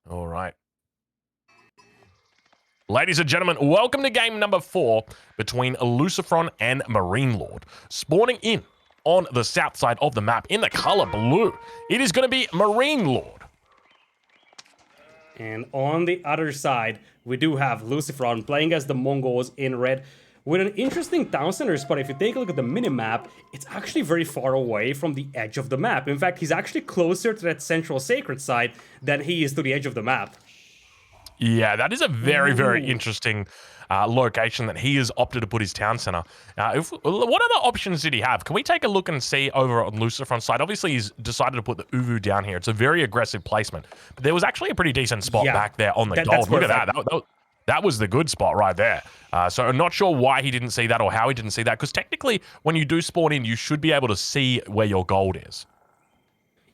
All right. Ladies and gentlemen, welcome to game number 4 between LucifroN and MarineLorD. Spawning in on the south side of the map in the color blue, it is going to be MarineLorD. And on the other side, we do have LucifroN playing as the Mongols in red with an interesting town center spot. If you take a look at the minimap, it's actually very far away from the edge of the map. In fact, he's actually closer to that central sacred site than he is to the edge of the map. Yeah, that is a very, very interesting location that he has opted to put his town center. What other options did he have? Can we take a look and see over on LucifroN's side? Obviously, he's decided to put the Uvu down here. It's a very aggressive placement. But there was actually a pretty decent spot back there on the gold. Look at that. That was the good spot right there. So I'm not sure why he didn't see that or how he didn't see that, because technically, when you do spawn in, you should be able to see where your gold is.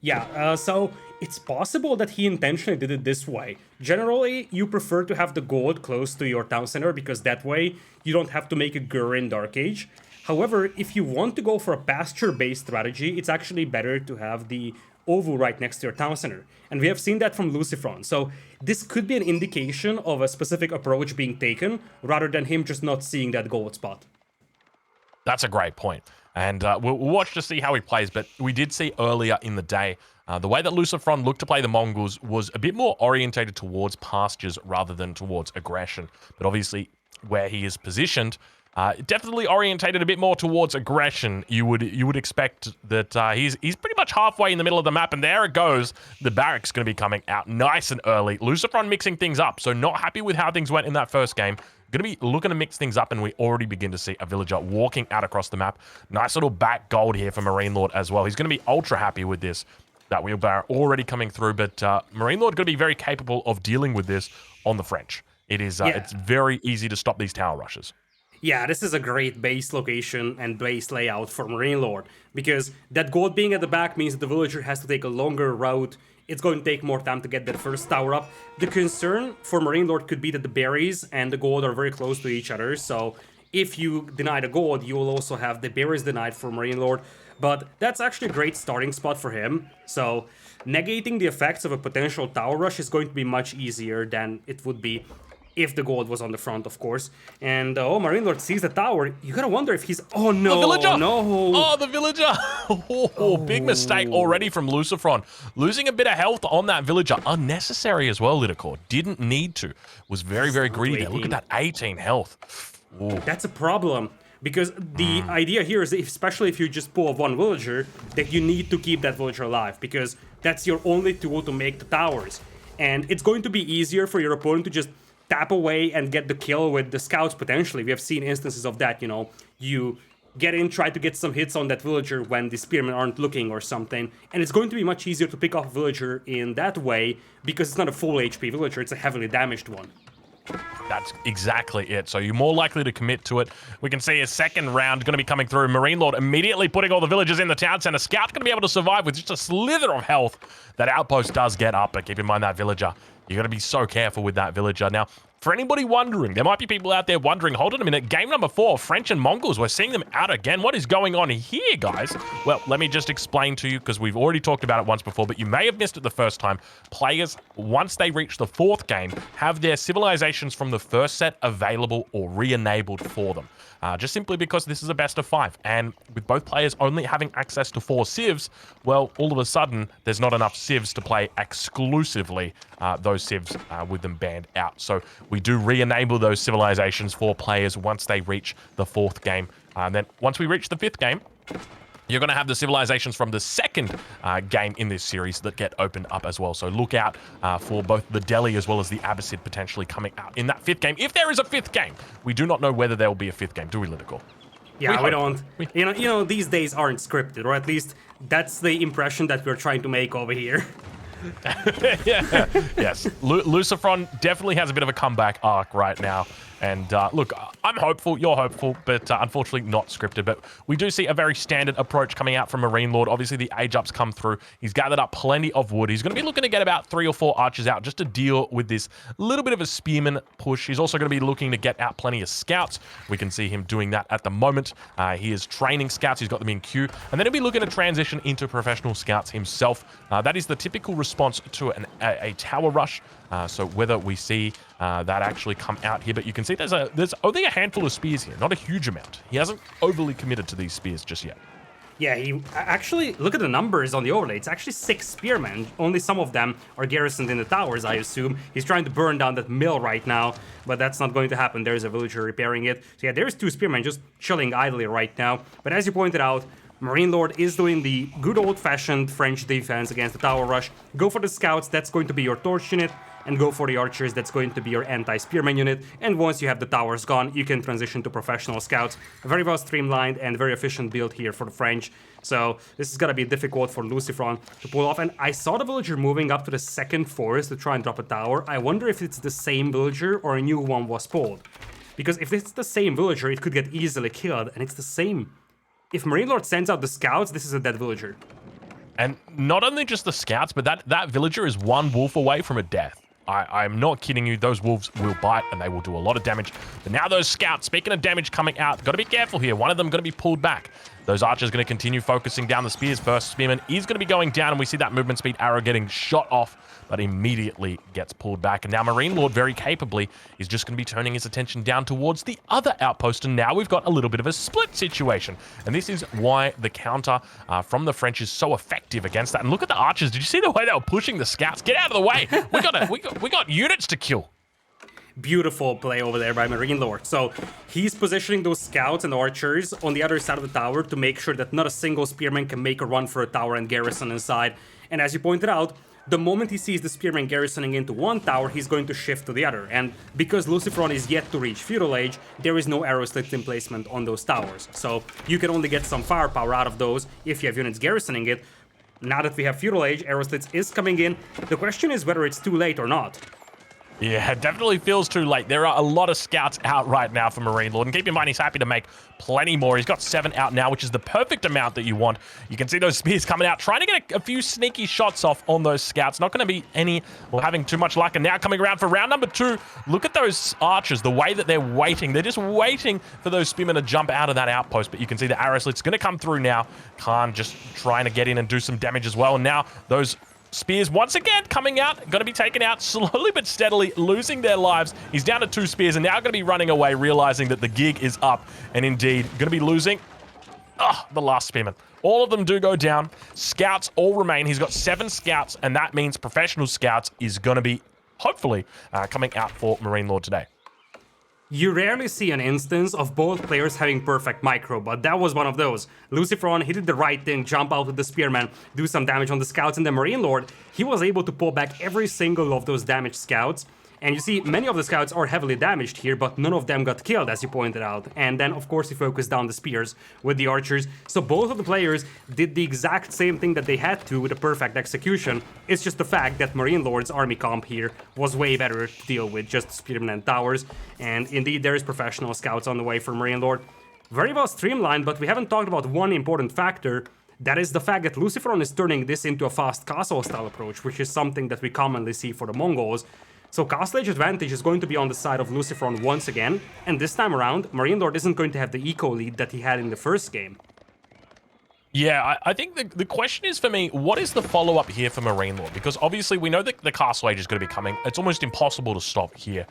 Yeah, so it's possible that he intentionally did it this way. Generally, you prefer to have the gold close to your town center because that way you don't have to make a Gur in Dark Age. However, if you want to go for a pasture-based strategy, it's actually better to have the Ovu right next to your town center. And we have seen that from LucifroN. So this could be an indication of a specific approach being taken rather than him just not seeing that gold spot. That's a great point. And we'll watch to see how he plays, but we did see earlier in the day the way that LucifroN looked to play the Mongols was a bit more orientated towards pastures rather than towards aggression. But obviously, where he is positioned, definitely orientated a bit more towards aggression. You would expect that he's pretty much halfway in the middle of the map, and there it goes. The barracks going to be coming out nice and early. LucifroN mixing things up, so not happy with how things went in that first game. Going to be looking to mix things up, and we already begin to see a villager walking out across the map. Nice little back gold here for MarineLorD as well. He's going to be ultra happy with this. That wheelbarrow already coming through, but MarineLorD going to be very capable of dealing with this on the French. It is it's very easy to stop these tower rushes. Yeah, this is a great base location and base layout for MarineLorD, because that gold being at the back means that the villager has to take a longer route. It's going to take more time to get that first tower up. The concern for MarineLorD could be that the berries and the gold are very close to each other, so if you deny the gold, you will also have the berries denied for MarineLorD, but that's actually a great starting spot for him, so negating the effects of a potential tower rush is going to be much easier than it would be if the gold was on the front, of course. And MarineLorD sees the tower. You gotta wonder if he's... Oh, no, the villager! No. Oh, the villager! Big mistake already from LucifroN. Losing a bit of health on that villager. Unnecessary as well, Liadkor. Didn't need to. Was very, very greedy there. Look at that 18 health. Ooh. That's a problem. Because the idea here is, especially if you just pull one villager, that you need to keep that villager alive. Because that's your only tool to make the towers. And it's going to be easier for your opponent to just tap away and get the kill with the scouts potentially. We have seen instances of that, you know. You get in, try to get some hits on that villager when the spearmen aren't looking or something. And it's going to be much easier to pick off a villager in that way because it's not a full HP villager, it's a heavily damaged one. That's exactly it. So you're more likely to commit to it. We can see a second round going to be coming through. MarineLorD immediately putting all the villagers in the town center. Scout's going to be able to survive with just a slither of health. That outpost does get up, but keep in mind that villager. You got to be so careful with that villager. Now, for anybody wondering, there might be people out there wondering, hold on a minute, game number 4, French and Mongols, we're seeing them out again. What is going on here, guys? Well, let me just explain to you, because we've already talked about it once before, but you may have missed it the first time. Players, once they reach the 4th game, have their civilizations from the first set available or re-enabled for them. Just simply because this is a best of 5. And with both players only having access to 4 civs, well, all of a sudden, there's not enough civs to play exclusively those civs with them banned out. So we do re-enable those civilizations for players once they reach the 4th game. And then once we reach the 5th game, you're going to have the civilizations from the 2nd game in this series that get opened up as well. So look out for both the Delhi as well as the Abbasid potentially coming out in that 5th game. If there is a 5th game, we do not know whether there will be a 5th game, do we, Liadkor? Yeah, we don't. You know, these days aren't scripted, or at least that's the impression that we're trying to make over here. Yeah. Yes, LucifroN definitely has a bit of a comeback arc right now. And look, I'm hopeful, you're hopeful, but unfortunately not scripted. But we do see a very standard approach coming out from MarineLorD. Obviously, the age ups come through. He's gathered up plenty of wood. He's going to be looking to get about 3 or 4 archers out just to deal with this little bit of a spearman push. He's also going to be looking to get out plenty of scouts. We can see him doing that at the moment. He is training scouts. He's got them in queue. And then he'll be looking to transition into professional scouts himself. That is the typical response to a tower rush. So whether we see that actually come out here, but you can see there's only a handful of spears here, not a huge amount. He hasn't overly committed to these spears just yet. Yeah, he actually, look at the numbers on the overlay. It's actually 6 spearmen. Only some of them are garrisoned in the towers, I assume. He's trying to burn down that mill right now, but that's not going to happen. There's a villager repairing it. So yeah, there's 2 spearmen just chilling idly right now. But as you pointed out, MarineLorD is doing the good old-fashioned French defense against the tower rush. Go for the scouts, that's going to be your torch unit, and go for the archers, that's going to be your anti-spearman unit. And once you have the towers gone, you can transition to professional scouts. A very well streamlined and very efficient build here for the French. So this is gonna be difficult for LucifroN to pull off. And I saw the villager moving up to the second forest to try and drop a tower. I wonder if it's the same villager or a new one was pulled. Because if it's the same villager, it could get easily killed, and it's the same. If MarineLorD sends out the scouts, this is a dead villager. And not only just the scouts, but that villager is one wolf away from a death. I'm not kidding you, those wolves will bite and they will do a lot of damage. But now those scouts, speaking of damage coming out, got to be careful here. One of them going to be pulled back. Those archers going to continue focusing down the spears. First spearman is going to be going down, and we see that movement speed arrow getting shot off, but immediately gets pulled back. And now MarineLorD, very capably, is just going to be turning his attention down towards the other outpost, and now we've got a little bit of a split situation. And this is why the counter from the French is so effective against that. And look at the archers. Did you see the way they were pushing the scouts? Get out of the way. We got units to kill. Beautiful play over there by MarineLorD. So he's positioning those scouts and archers on the other side of the tower to make sure that not a single spearman can make a run for a tower and garrison inside. And as you pointed out, the moment he sees the spearman garrisoning into one tower, he's going to shift to the other. And because LucifroN is yet to reach Feudal Age, there is no arrow slits in placement on those towers. So you can only get some firepower out of those if you have units garrisoning it. Now that we have Feudal Age, arrow slits is coming in. The question is whether it's too late or not. Yeah, it definitely feels too late. There are a lot of scouts out right now for MarineLorD. And keep in mind, he's happy to make plenty more. He's got 7 out now, which is the perfect amount that you want. You can see those spears coming out, trying to get a few sneaky shots off on those scouts. Not going to be any, well, having too much luck. And now coming around for round number 2. Look at those archers, the way that they're waiting. They're just waiting for those spearmen to jump out of that outpost. But you can see the arrow slit's going to come through now. Khan just trying to get in and do some damage as well. And now those spears once again coming out, going to be taken out slowly but steadily, losing their lives. He's down to 2 spears and now going to be running away, realizing that the gig is up, and indeed going to be losing the last spearman. All of them do go down. Scouts all remain. He's got 7 scouts, and that means professional scouts is going to be hopefully coming out for MarineLorD today. You rarely see an instance of both players having perfect micro, but that was one of those. LucifroN, he did the right thing, jump out with the spearman, do some damage on the scouts, and the MarineLorD, he was able to pull back every single of those damaged scouts. And you see, many of the scouts are heavily damaged here, but none of them got killed, as you pointed out. And then, of course, he focused down the spears with the archers. So both of the players did the exact same thing that they had to with a perfect execution. It's just the fact that MarineLorD's army comp here was way better to deal with just spearmen and towers. And indeed, there is professional scouts on the way for MarineLorD. Very well streamlined, but we haven't talked about one important factor. That is the fact that LucifroN is turning this into a fast castle-style approach, which is something that we commonly see for the Mongols. So Castle Age advantage is going to be on the side of LucifroN once again, and this time around, MarineLorD isn't going to have the eco lead that he had in the first game. Yeah, I think the question is for me, what is the follow-up here for MarineLorD? Because obviously we know that the Castle Age is going to be coming. It's almost impossible to stop here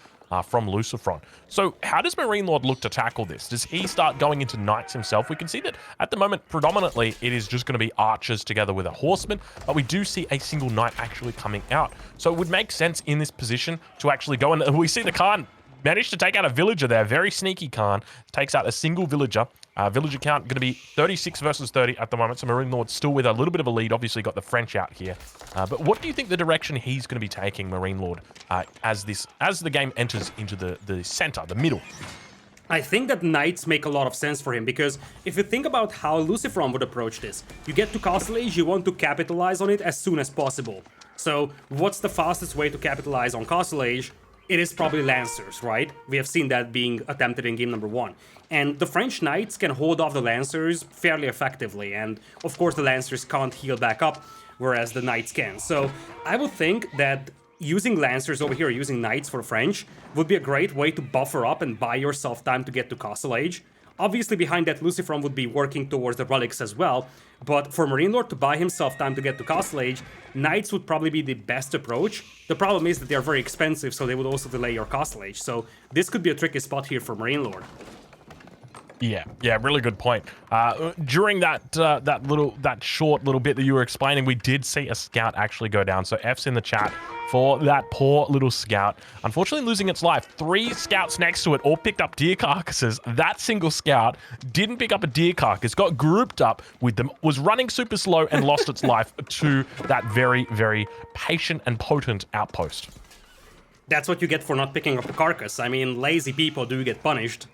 from LucifroN. So how does MarineLorD look to tackle this? Does he start going into knights himself? We can see that at the moment, predominantly, it is just going to be archers together with a horseman, but we do see a single knight actually coming out. So it would make sense in this position to actually go, and we see the Khan managed to take out a villager there. Very sneaky Khan. Takes out a single villager. Villager count going to be 36 versus 30 at the moment. So MarineLorD still with a little bit of a lead. Obviously got the French out here. But what do you think the direction he's going to be taking, MarineLorD, as the game enters into the center, the middle? I think that knights make a lot of sense for him, because if you think about how LucifroN would approach this, you get to Castle Age, you want to capitalize on it as soon as possible. So what's the fastest way to capitalize on Castle Age? It is probably Lancers, right? We have seen that being attempted in game number 1. And the French Knights can hold off the Lancers fairly effectively, and of course the Lancers can't heal back up, whereas the Knights can. So I would think that using Lancers over here, using Knights for French, would be a great way to buffer up and buy yourself time to get to Castle Age. Obviously, behind that, LucifroN would be working towards the relics as well, but for MarineLorD to buy himself time to get to Castle Age, Knights would probably be the best approach. The problem is that they are very expensive, so they would also delay your Castle Age, so this could be a tricky spot here for MarineLorD. Yeah, really good point. During that short little bit that you were explaining, we did see a scout actually go down. So F's in the chat for that poor little scout. Unfortunately losing its life. 3 scouts next to it all picked up deer carcasses. That single scout didn't pick up a deer carcass, got grouped up with them, was running super slow and lost its life to that very, very patient and potent outpost. That's what you get for not picking up a carcass. I mean, lazy people do get punished.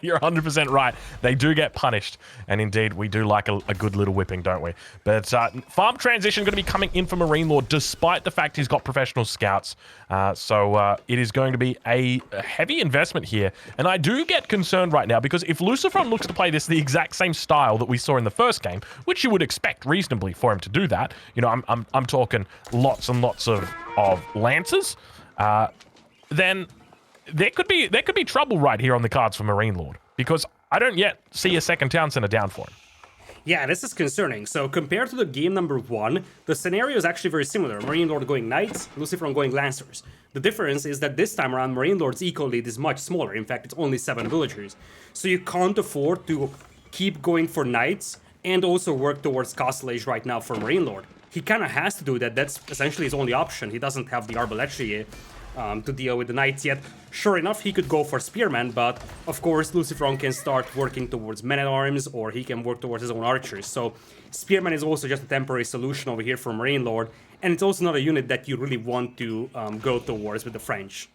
You're 100% right. They do get punished. And indeed, we do like a good little whipping, don't we? But farm transition going to be coming in for MarineLorD, despite the fact he's got professional scouts. So it is going to be a heavy investment here. And I do get concerned right now, because if LucifroN looks to play this the exact same style that we saw in the first game, which you would expect reasonably for him to do that, you know, I'm talking lots and lots of lancers, then there could be trouble right here on the cards for MarineLorD, because I don't yet see a second town center down for him. Yeah, this is concerning. So compared to the game number 1, the scenario is actually very similar. MarineLorD going Knights, LucifroN going Lancers. The difference is that this time around, MarineLorD's eco lead is much smaller. In fact, it's only 7 villagers. So you can't afford to keep going for Knights and also work towards Castle Age right now for MarineLorD. He kind of has to do that. That's essentially his only option. He doesn't have the Arbaletier to deal with the Knights yet. Sure enough, he could go for Spearman, but of course LucifroN can start working towards Men-at-Arms, or he can work towards his own archers. So Spearman is also just a temporary solution over here for MarineLorD, and it's also not a unit that you really want to go towards with the French.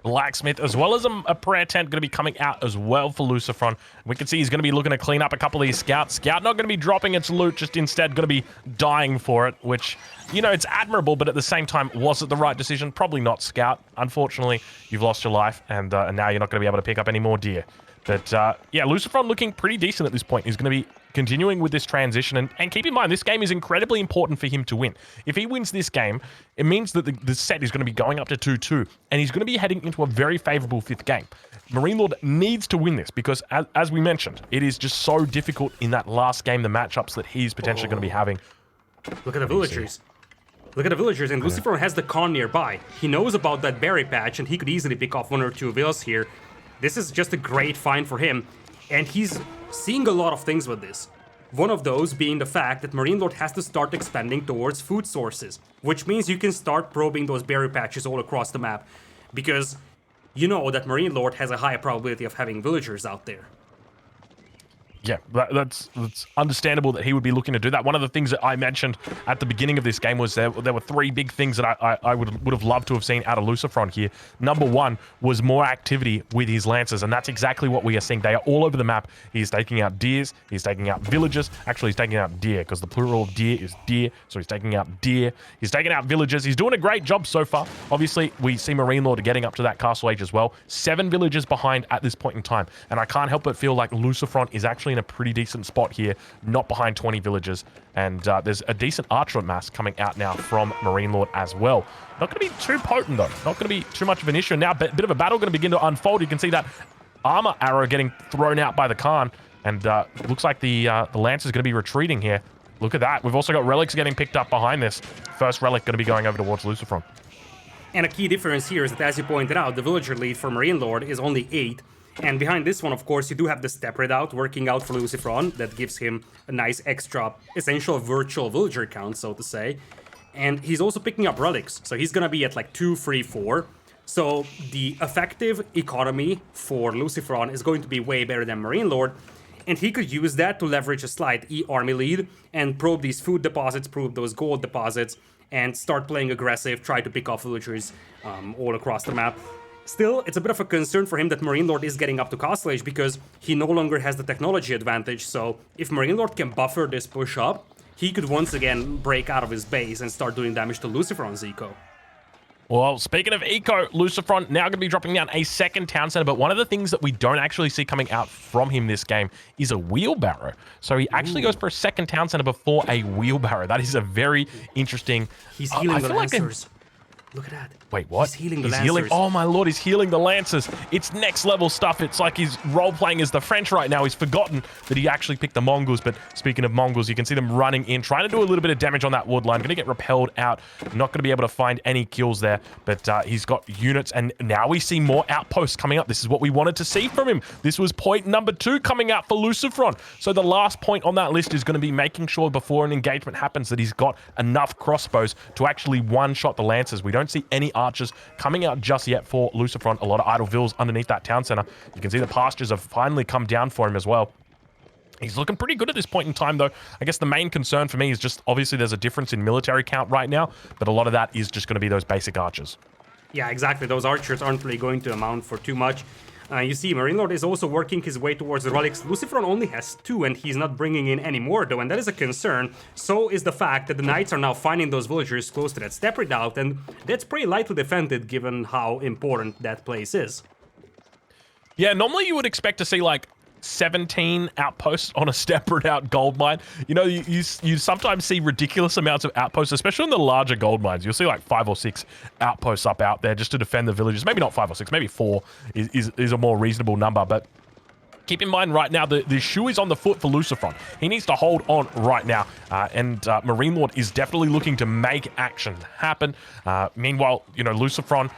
Blacksmith, as well as a prayer tent, going to be coming out as well for LucifroN. We can see he's going to be looking to clean up a couple of these scouts. Scout not going to be dropping its loot, just instead going to be dying for it, which, you know, it's admirable, but at the same time, was it the right decision? Probably not, Scout. Unfortunately, you've lost your life, and now you're not going to be able to pick up any more deer. But yeah, LucifroN looking pretty decent at this point. He's going to be continuing with this transition. And keep in mind, this game is incredibly important for him to win. If he wins this game, it means that the set is going to be going up to 2-2. And he's going to be heading into a very favorable 5th game. MarineLorD needs to win this because, as we mentioned, it is just so difficult in that last game, the matchups that he's potentially going to be having. Look at the villagers. Look at the villagers, and LucifroN has the con nearby. He knows about that berry patch, and he could easily pick off 1 or 2 vills here. This is just a great find for him, and he's seeing a lot of things with this. One of those being the fact that MarineLorD has to start expanding towards food sources, which means you can start probing those berry patches all across the map, because you know that MarineLorD has a high probability of having villagers out there. Yeah, that's understandable that he would be looking to do that. One of the things that I mentioned at the beginning of this game was there were 3 big things that I would have loved to have seen out of LucifroN here. Number 1 was more activity with his lancers, and that's exactly what we are seeing. They are all over the map. He's taking out deers, he's taking out villagers. Actually, he's taking out deer, because the plural of deer is deer, so he's taking out deer. He's taking out villagers. He's doing a great job so far. Obviously, we see MarineLorD getting up to that castle age as well. 7 villagers behind at this point in time, and I can't help but feel like LucifroN is actually in a pretty decent spot here, not behind 20 villagers, and there's a decent archer mass coming out now from MarineLorD as well. Not going to be too potent though, not going to be too much of an issue. Now, bit of a battle going to begin to unfold. You can see that armor arrow getting thrown out by the Khan, and looks like the lance is going to be retreating here. Look at that. We've also got relics getting picked up behind this. First relic going to be going over towards LucifroN. And a key difference here is that, as you pointed out, the villager lead for MarineLorD is only 8. And behind this one, of course, you do have the step readout working out for LucifroN. That gives him a nice extra, essential virtual villager count, so to say. And he's also picking up relics, so he's gonna be at like 2, 3, 4. So the effective economy for LucifroN is going to be way better than MarineLorD. And he could use that to leverage a slight E-army lead and probe these food deposits, probe those gold deposits, and start playing aggressive, try to pick off villagers all across the map. Still, it's a bit of a concern for him that MarineLorD is getting up to Castle Age because he no longer has the technology advantage, so if MarineLorD can buffer this push up, he could once again break out of his base and start doing damage to LucifroN's eco. Well, speaking of eco, LucifroN now going to be dropping down a second town center, but one of the things that we don't actually see coming out from him this game is a wheelbarrow. So he actually goes for a second town center before a wheelbarrow. That is a very interesting... He's healing the Lancers. Look at that. Wait, what? He's healing the Lancers. Oh my lord, he's healing the Lancers. It's next level stuff. It's like he's role-playing as the French right now. He's forgotten that he actually picked the Mongols. But speaking of Mongols, you can see them running in, trying to do a little bit of damage on that wood line. Going to get repelled out. Not going to be able to find any kills there. But he's got units, and now we see more outposts coming up. This is what we wanted to see from him. This was point number 2 coming out for LucifroN. So the last point on that list is going to be making sure before an engagement happens that he's got enough crossbows to actually one-shot the Lancers. We don't see any archers coming out just yet for LucifroN. A lot of idle vills underneath that town center. You can see the pastures have finally come down for him as well. He's looking pretty good at this point in time, though. I guess the main concern for me is just, obviously, there's a difference in military count right now, but a lot of that is just going to be those basic archers. Yeah, exactly. Those archers aren't really going to amount for too much. You see, MarineLorD is also working his way towards the relics. LucifroN only has 2, and he's not bringing in any more, though, and that is a concern. So is the fact that the Knights are now finding those villagers close to that step redoubt, and that's pretty lightly defended given how important that place is. Yeah, normally you would expect to see, like, 17 outposts on a step out gold mine. You know, you sometimes see ridiculous amounts of outposts, especially in the larger gold mines. You'll see like 5 or 6 outposts up out there just to defend the villages. Maybe not 5 or 6, maybe 4 is a more reasonable number, but keep in mind right now, the shoe is on the foot for LucifroN. He needs to hold on right now, and MarineLorD is definitely looking to make action happen. Meanwhile, you know, LucifroN,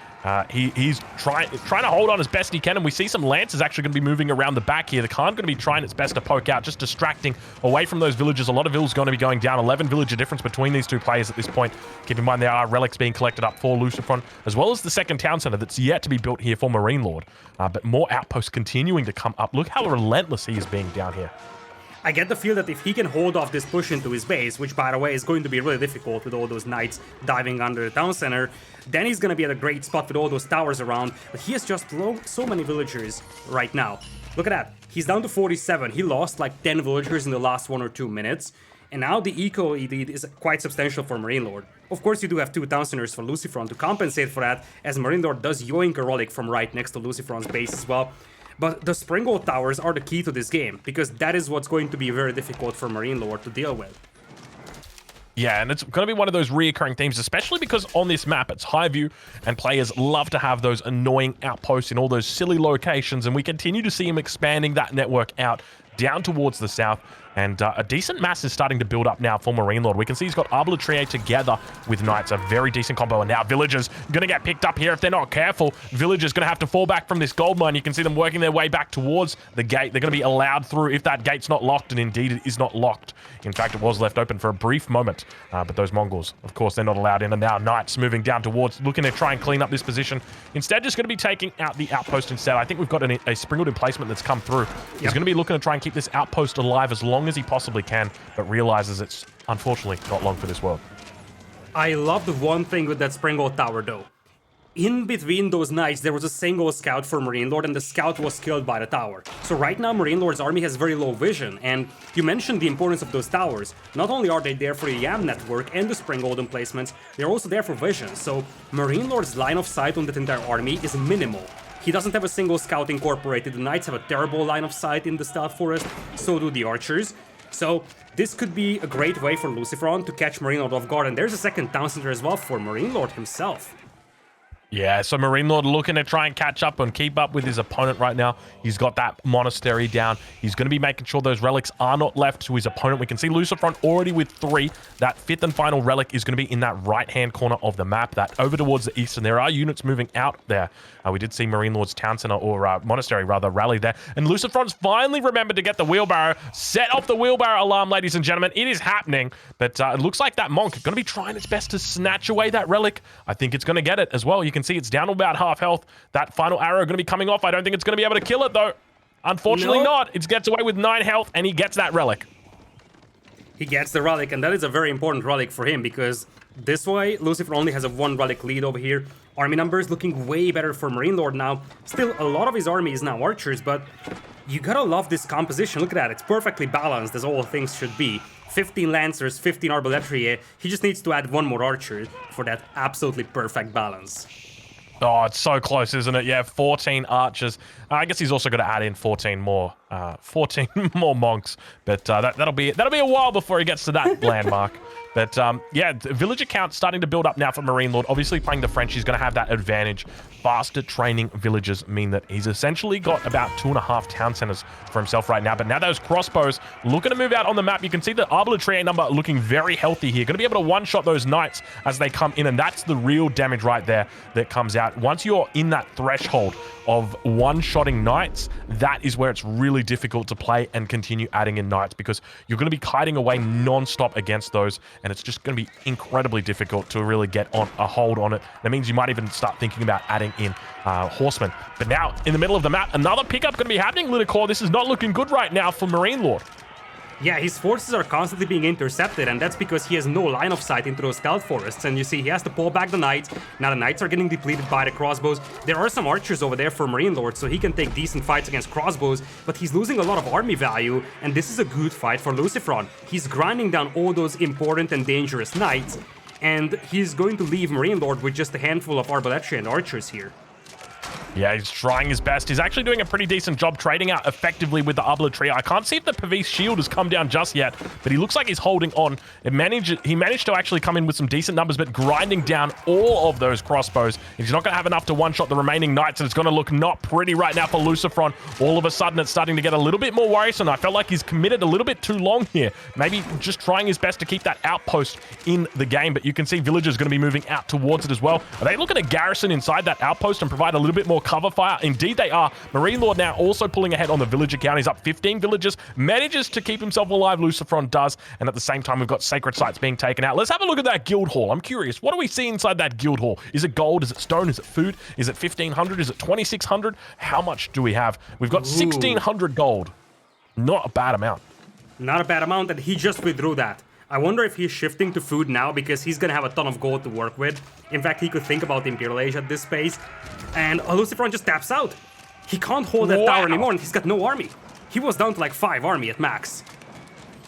he's trying to hold on as best he can, and we see some Lancers actually going to be moving around the back here. The Khan going to be trying its best to poke out, just distracting away from those villages. A lot of vills going to be going down. 11 villager difference between these two players at this point. Keep in mind there are relics being collected up for LucifroN, as well as the second town center that's yet to be built here for MarineLorD. But more outposts continuing to come up. Look how relentless he is being down here. I get the feel that if he can hold off this push into his base, which by the way is going to be really difficult with all those knights diving under the town center, then he's going to be at a great spot with all those towers around. But he has just lost so many villagers right now. Look at that. He's down to 47. He lost like 10 villagers in the last 1 or 2 minutes. And now the eco lead is quite substantial for MarineLorD. Of course, you do have 2 town centers for LucifroN to compensate for that, as MarineLorD does yoink a relic from right next to LucifroN's base as well. But the Springald towers are the key to this game, because that is what's going to be very difficult for MarineLorD to deal with. Yeah, and it's going to be one of those reoccurring themes, especially because on this map, it's high view, and players love to have those annoying outposts in all those silly locations, and we continue to see him expanding that network out down towards the south. And a decent mass is starting to build up now for MarineLorD. We can see he's got Arbaletier together with Knights, a very decent combo. And now Villagers going to get picked up here if they're not careful. Villagers going to have to fall back from this gold mine. You can see them working their way back towards the gate. They're going to be allowed through if that gate's not locked, and indeed it is not locked. In fact, it was left open for a brief moment. But those Mongols, of course, they're not allowed in. And now Knights moving down towards, looking to try and clean up this position. Instead, just going to be taking out the outpost instead. I think we've got a Springald emplacement that's come through. He's going to be looking to try and keep this outpost alive as long as he possibly can, but realizes it's unfortunately not long for this world. I love the one thing with that Springald tower though. In between those knights, there was a single scout for MarineLorD, and the scout was killed by the tower. So right now, MarineLorD's army has very low vision, and you mentioned the importance of those towers. Not only are they there for the YAM network and the Springald emplacements, they're also there for vision. So MarineLorD's line of sight on that entire army is minimal. He doesn't have a single scout incorporated. The knights have a terrible line of sight in the stealth forest, so do the archers. So this could be a great way for LucifroN to catch MarineLorD off guard, and there's a second town center as well for MarineLorD himself. Yeah, so MarineLorD looking to try and catch up and keep up with his opponent right now. He's got that monastery down. He's going to be making sure those relics are not left to his opponent. We can see LucifroN already with 3. That 5th and final relic is going to be in that right-hand corner of the map, that over towards the east, and there are units moving out there. We did see MarineLorD's town center, or monastery rather, rally there. And LucifroN's finally remembered to get the wheelbarrow. Set off the wheelbarrow alarm, ladies and gentlemen. It is happening, but it looks like that monk is going to be trying its best to snatch away that relic. I think it's going to get it as well. You can see it's down to about half health. That final arrow going to be coming off. I don't think it's going to be able to kill it, though. Unfortunately not. It gets away with 9 health, and he gets that relic. He gets the relic, and that is a very important relic for him, because this way, LucifroN only has a 1 relic lead over here. Army numbers looking way better for MarineLorD now. Still, a lot of his army is now archers, but you gotta love this composition. Look at that. It's perfectly balanced, as all things should be. 15 Lancers, 15 Arbaletier. He just needs to add 1 more archer for that absolutely perfect balance. Oh, it's so close, isn't it? Yeah, 14 archers. I guess he's also going to add in 14 more monks, but that'll be a while before he gets to that landmark. But yeah, the villager count starting to build up now for MarineLorD. Obviously, playing the French, he's going to have that advantage. Faster training villagers mean that he's essentially got about 2.5 town centers for himself right now. But now those crossbows looking to move out on the map. You can see the arbitrary number looking very healthy here. Going to be able to one-shot those knights as they come in, and that's the real damage right there that comes out. Once you're in that threshold of one-shotting knights, that is where it's really difficult to play and continue adding in knights, because you're going to be kiting away non-stop against those, and it's just going to be incredibly difficult to really get on a hold on it. That means you might even start thinking about adding in horsemen. But now, in the middle of the map, another pickup going to be happening, Liadkor. This is not looking good right now for MarineLorD. Yeah, his forces are constantly being intercepted, and that's because he has no line of sight into those stealth forests. And you see, he has to pull back the knights. Now the knights are getting depleted by the crossbows. There are some archers over there for MarineLorD, so he can take decent fights against crossbows, but he's losing a lot of army value, and this is a good fight for LucifroN. He's grinding down all those important and dangerous knights, and he's going to leave MarineLorD with just a handful of arbaletiers and archers here. Yeah, he's trying his best. He's actually doing a pretty decent job trading out effectively with the arbaletier. I can't see if the Pavis shield has come down just yet, but he looks like he's holding on. He managed to actually come in with some decent numbers, but grinding down all of those crossbows. He's not going to have enough to one-shot the remaining knights, and it's going to look not pretty right now for LucifroN. All of a sudden, it's starting to get a little bit more worrisome. I felt like he's committed a little bit too long here. Maybe just trying his best to keep that outpost in the game, but you can see villagers going to be moving out towards it as well. Are they looking to garrison inside that outpost and provide a little bit more cover fire? Indeed they are. MarineLorD now also pulling ahead on the villager count. He's up 15 villagers, manages to keep himself alive, LucifroN does, and at the same time we've got sacred sites being taken out. Let's have a look at that guild hall. I'm curious, what do we see inside that guild hall? Is it gold? Is it stone? Is it food? Is it 1,500? Is it 2,600? How much do we have? We've got 1,600 gold. Not a bad amount. Not a bad amount, and he just withdrew that. I wonder if he's shifting to food now because he's gonna have a ton of gold to work with. In fact, he could think about Imperial Age at this pace. And LucifroN just taps out. He can't hold that tower anymore, and he's got no army. He was down to like 5 army at max.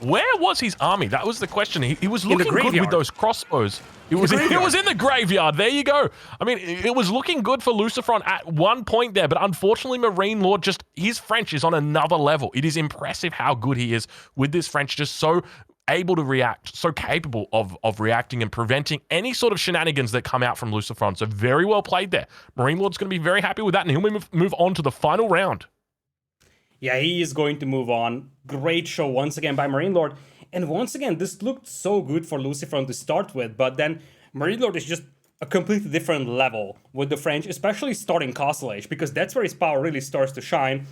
Where was his army? That was the question. He was looking good with those crossbows. It was in the graveyard. There you go. I mean, it was looking good for LucifroN at one point there, but unfortunately, MarineLorD just, his French is on another level. It is impressive how good he is with this French, just so able to react, so capable of reacting and preventing any sort of shenanigans that come out from LucifroN. So very well played there. MarineLorD's going to be very happy with that, and he'll move on to the final round. Yeah, he is going to move on. Great show once again by MarineLorD. And once again, this looked so good for LucifroN to start with, but then MarineLorD is just a completely different level with the French, especially starting Castle Age, because that's where his power really starts to shine.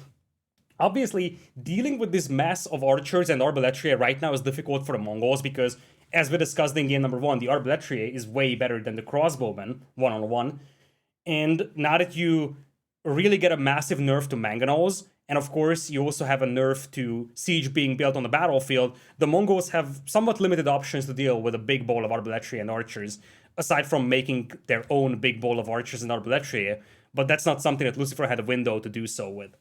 Obviously, dealing with this mass of archers and arbaletier right now is difficult for the Mongols because, as we discussed in game number 1, the arbaletier is way better than the crossbowmen, one-on-one. And now that you really get a massive nerf to mangonels, and of course you also have a nerf to siege being built on the battlefield, the Mongols have somewhat limited options to deal with a big bowl of arbaletier and archers, aside from making their own big bowl of archers and arbaletier, but that's not something that LucifroN had a window to do so with.